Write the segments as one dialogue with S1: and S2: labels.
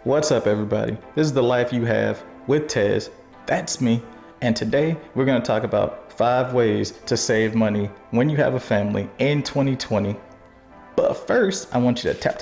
S1: What's up, everybody? This is The Life You Have with Tez. That's me. And today we're going to talk about 5 ways to save money when you have a family in 2020. But first, I want you to tap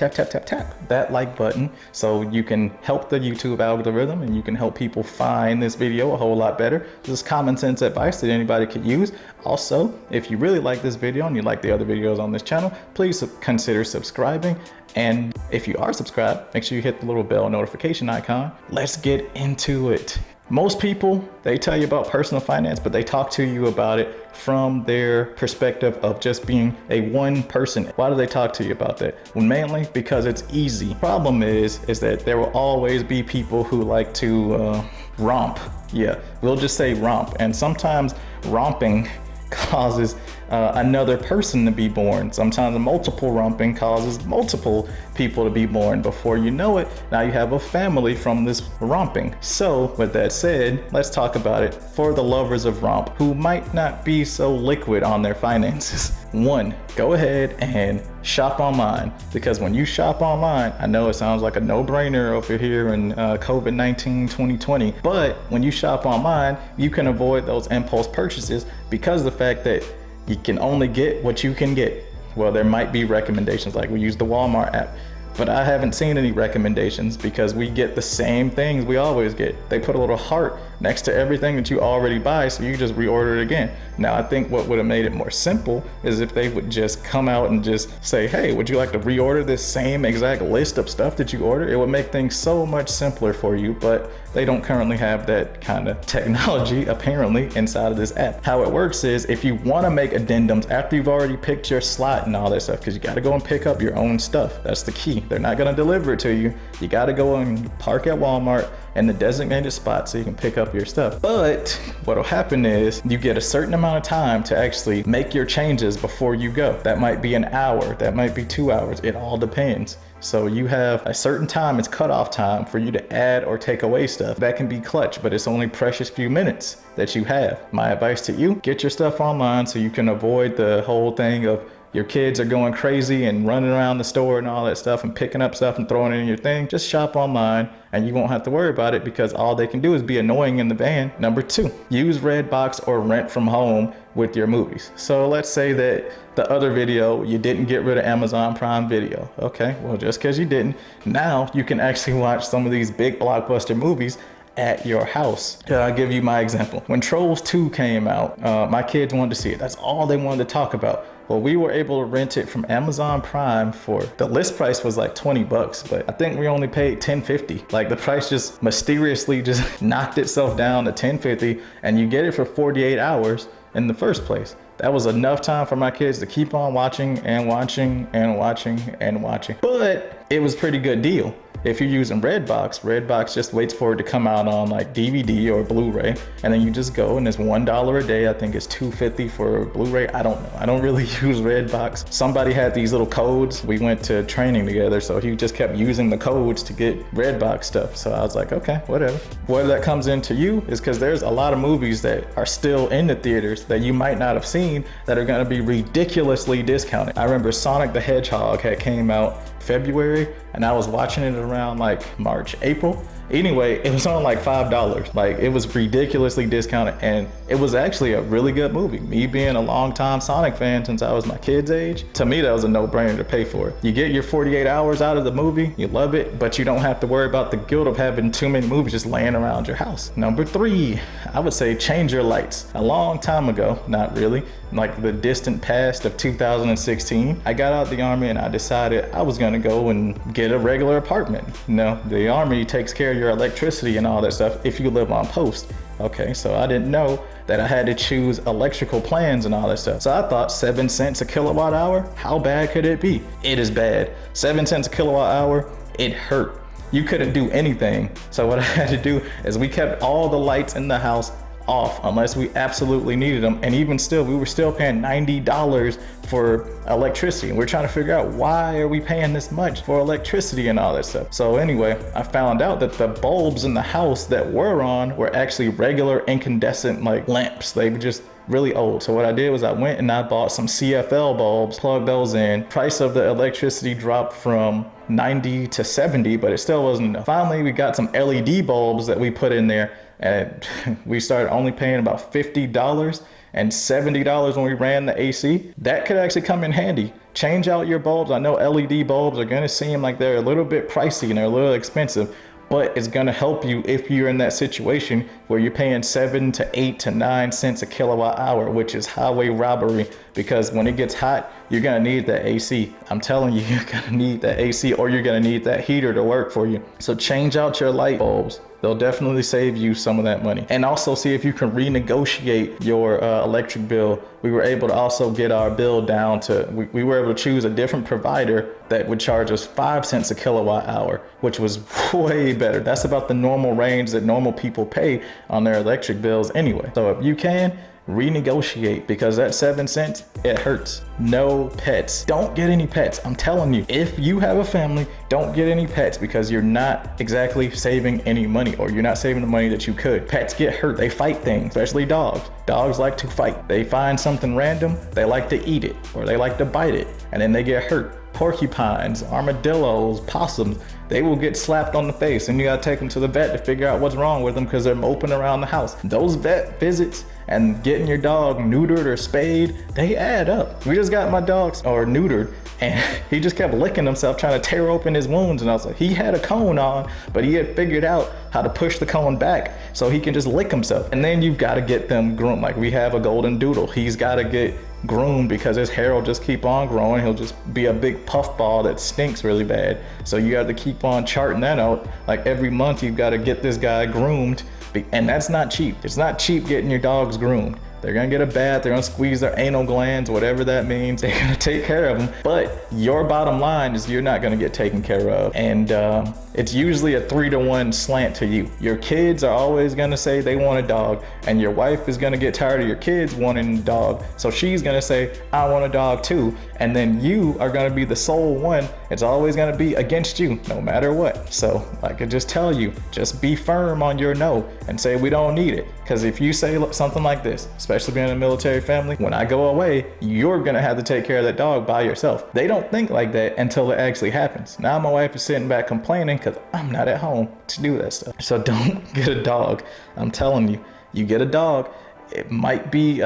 S1: that like button so you can help the YouTube algorithm and you can help people find this video a whole lot better. This is common sense advice that anybody could use. Also, if you really like this video and you like the other videos on this channel, please consider subscribing. And if you are subscribed, make sure you hit the little bell notification icon. Let's get into it. Most people, they tell you about personal finance, but they talk to you about it from their perspective of just being a one person. Why do they talk to you about that? Well, mainly because it's easy. Problem is that there will always be people who like to romp. Yeah, we'll just say romp. And sometimes romping causes another person to be born. Sometimes multiple romping causes multiple people to be born. Before you know it, now you have a family from this romping. So with that said, let's talk about it for the lovers of romp who might not be so liquid on their finances. 1, go ahead and shop online, because when you shop online, I know it sounds like a no-brainer over here in COVID-19 2020, but when you shop online, you can avoid those impulse purchases because of the fact that you can only get what you can get. Well, there might be recommendations, like we use the Walmart app, but I haven't seen any recommendations because we get the same things we always get. They put a little heart next to everything that you already buy, so you just reorder it again. Now, I think what would have made it more simple is if they would just come out and just say, hey, would you like to reorder this same exact list of stuff that you ordered? It would make things so much simpler for you, but they don't currently have that kind of technology, apparently, inside of this app. How it works is if you want to make addendums after you've already picked your slot and all that stuff, because you got to go and pick up your own stuff. That's the key. They're not going to deliver it to you. You got to go and park at Walmart in the designated spot so you can pick up your stuff. But what'll happen is you get a certain amount of time to actually make your changes before you go. That might be an hour, that might be 2 hours. It all depends. So you have a certain time, it's cutoff time for you to add or take away stuff. That can be clutch, but it's only precious few minutes that you have. My advice to you, get your stuff online so you can avoid the whole thing of your kids are going crazy and running around the store and all that stuff and picking up stuff and throwing it in your thing. Just shop online and you won't have to worry about it because all they can do is be annoying in the van. Number 2, use Redbox or rent from home with your movies. So let's say that the other video, you didn't get rid of Amazon Prime Video. Okay, well, just because you didn't, now you can actually watch some of these big blockbuster movies at your house. I'll give you my example. When Trolls 2 came out, my kids wanted to see it. That's all they wanted to talk about. Well, we were able to rent it from Amazon Prime for, the list price was like 20 bucks, but I think we only paid $10.50. Like the price just mysteriously just knocked itself down to $10.50 and you get it for 48 hours in the first place. That was enough time for my kids to keep on watching and watching and watching and watching. But it was a pretty good deal. If you're using Redbox just waits for it to come out on like DVD or Blu-ray, and then you just go and it's $1 a day. I think it's $2.50 for Blu-ray. I don't know. I don't really use Redbox. Somebody had these little codes. We went to training together, so he just kept using the codes to get Redbox stuff. So I was like, okay, whatever. Where that comes into you is because there's a lot of movies that are still in the theaters that you might not have seen that are going to be ridiculously discounted. I remember Sonic the Hedgehog had came out February and I was watching it around like March, April. Anyway, it was on like $5. Like it was ridiculously discounted and it was actually a really good movie. Me being a longtime Sonic fan since I was my kid's age, to me that was a no-brainer to pay for it. You get your 48 hours out of the movie, you love it, but you don't have to worry about the guilt of having too many movies just laying around your house. Number 3, I would say change your lights. A long time ago, not really, like the distant past of 2016, I got out of the Army and I decided I was gonna go and get a regular apartment. No, the Army takes care of your electricity and all that stuff if you live on post. Okay, so I didn't know that I had to choose electrical plans and all that stuff. So I thought 7 cents a kilowatt hour, how bad could it be? It is bad. 7 cents a kilowatt hour, it hurt. You couldn't do anything. So what I had to do is we kept all the lights in the house off unless we absolutely needed them. And even still, we were still paying $90 for electricity. And we're trying to figure out why are we paying this much for electricity and all that stuff. So anyway, I found out that the bulbs in the house that were on were actually regular incandescent like lamps. They just really old. So what I did was I went and I bought some CFL bulbs, plugged those in. Price of the electricity dropped from 90 to 70, but it still wasn't enough. Finally, we got some LED bulbs that we put in there, and we started only paying about $50 and $70 when we ran the AC. That could actually come in handy. Change out your bulbs. I know LED bulbs are gonna seem like they're a little bit pricey and they're a little expensive, but it's gonna help you if you're in that situation where you're paying 7 to 8 to 9 cents a kilowatt hour, which is highway robbery, because when it gets hot, you're gonna need that AC. I'm telling you, you're gonna need that AC, or you're gonna need that heater to work for you. So change out your light bulbs. They'll definitely save you some of that money. And also see if you can renegotiate your electric bill. We were able to also get our bill down to, we were able to choose a different provider that would charge us 5 cents a kilowatt hour, which was way better. That's about the normal range that normal people pay on their electric bills anyway. So if you can, renegotiate, because that 7 cents, it hurts. No pets. Don't get any pets. I'm telling you, if you have a family, don't get any pets, because you're not exactly saving any money, or you're not saving the money that you could. Pets get hurt. They fight things, especially dogs. Dogs like to fight. They find something random, they like to eat it, or they like to bite it, and then they get hurt. Porcupines, armadillos, possums, they will get slapped on the face, and you gotta take them to the vet to figure out what's wrong with them, because they're moping around the house. Those vet visits and getting your dog neutered or spayed, they add up. We just got my dog neutered, and he just kept licking himself, trying to tear open his wounds. And I was like, he had a cone on, but he had figured out how to push the cone back so he can just lick himself. And then you've got to get them groomed. Like, we have a golden doodle. He's got to get groomed because his hair will just keep on growing. He'll just be a big puffball that stinks really bad. So you have to keep on charting that out. Like, every month you've got to get this guy groomed, and that's not cheap. It's not cheap getting your dogs groomed. They're gonna get a bath, they're gonna squeeze their anal glands, whatever that means. They're gonna take care of them. But your bottom line is you're not gonna get taken care of. And it's usually a 3-to-1 slant to you. Your kids are always gonna say they want a dog, and your wife is gonna get tired of your kids wanting a dog. So she's gonna say, I want a dog too. And then you are gonna be the sole one. It's always gonna be against you, no matter what. So I could just tell you, just be firm on your no and say we don't need it. Because if you say something like this, especially being in a military family, when I go away, you're gonna have to take care of that dog by yourself. They don't think like that until it actually happens. Now my wife is sitting back complaining because I'm not at home to do that stuff. So don't get a dog. I'm telling you, you get a dog, it might be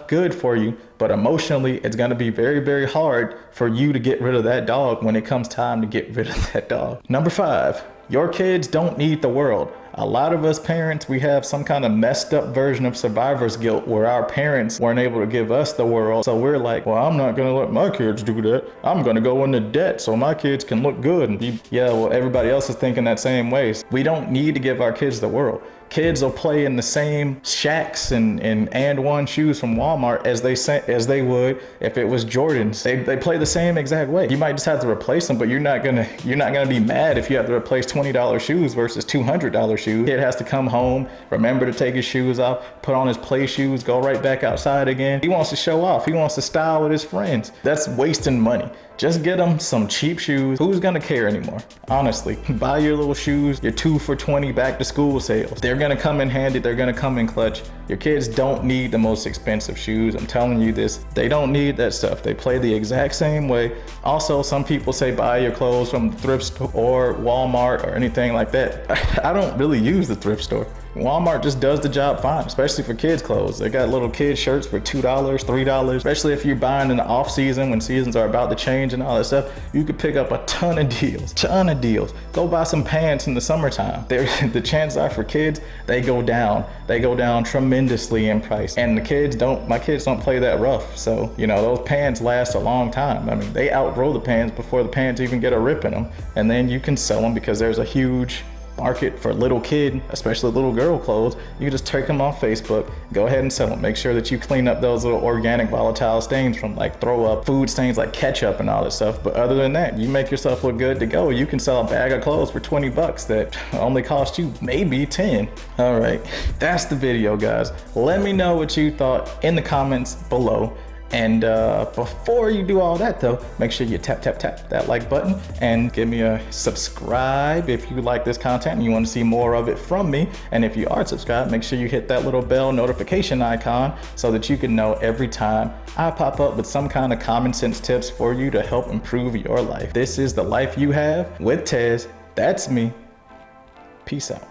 S1: good for you, but emotionally, it's gonna be very, very hard for you to get rid of that dog when it comes time to get rid of that dog. Number 5, your kids don't need the world. A lot of us parents, we have some kind of messed up version of survivor's guilt where our parents weren't able to give us the world. So we're like, well, I'm not gonna let my kids do that. I'm gonna go into debt so my kids can look good and be, yeah, well, everybody else is thinking that same way. We don't need to give our kids the world. Kids will play in the same Shacks and one shoes from Walmart as they would if it was Jordans. They play the same exact way. You might just have to replace them, but you're not gonna be mad if you have to replace $20 shoes versus $200 shoes. Kid has to come home, remember to take his shoes off, put on his play shoes, go right back outside again. He wants to show off. He wants to style with his friends. That's wasting money. Just get them some cheap shoes. Who's gonna care anymore? Honestly, buy your little shoes, your 2 for $20 back to school sales. They're gonna come in handy, they're gonna come in clutch. Your kids don't need the most expensive shoes. I'm telling you this, they don't need that stuff. They play the exact same way. Also, some people say buy your clothes from the thrift store or Walmart or anything like that. I don't really use the thrift store. Walmart just does the job fine, especially for kids clothes. They got little kid shirts for $2, $3, especially if you're buying in the off season when seasons are about to change and all that stuff. You could pick up a ton of deals. Go buy some pants in the summertime. The chances are for kids, they go down tremendously in price. And my kids don't play that rough. So, those pants last a long time. I mean, they outgrow the pants before the pants even get a rip in them. And then you can sell them because there's a huge market for little kid, especially little girl clothes. You can just take them off Facebook, go ahead and sell them. Make sure that you clean up those little organic volatile stains from like throw up, food stains like ketchup and all that stuff. But other than that, you make yourself look good to go. You can sell a bag of clothes for $20 that only cost you maybe 10. All right, that's the video, guys. Let me know what you thought in the comments below. And before you do all that though, make sure you tap that like button and give me a subscribe if you like this content and you want to see more of it from me. And if you are subscribed, make sure you hit that little bell notification icon so that you can know every time I pop up with some kind of common sense tips for you to help improve your life. This is The Life You Have with Tez. That's me. Peace out.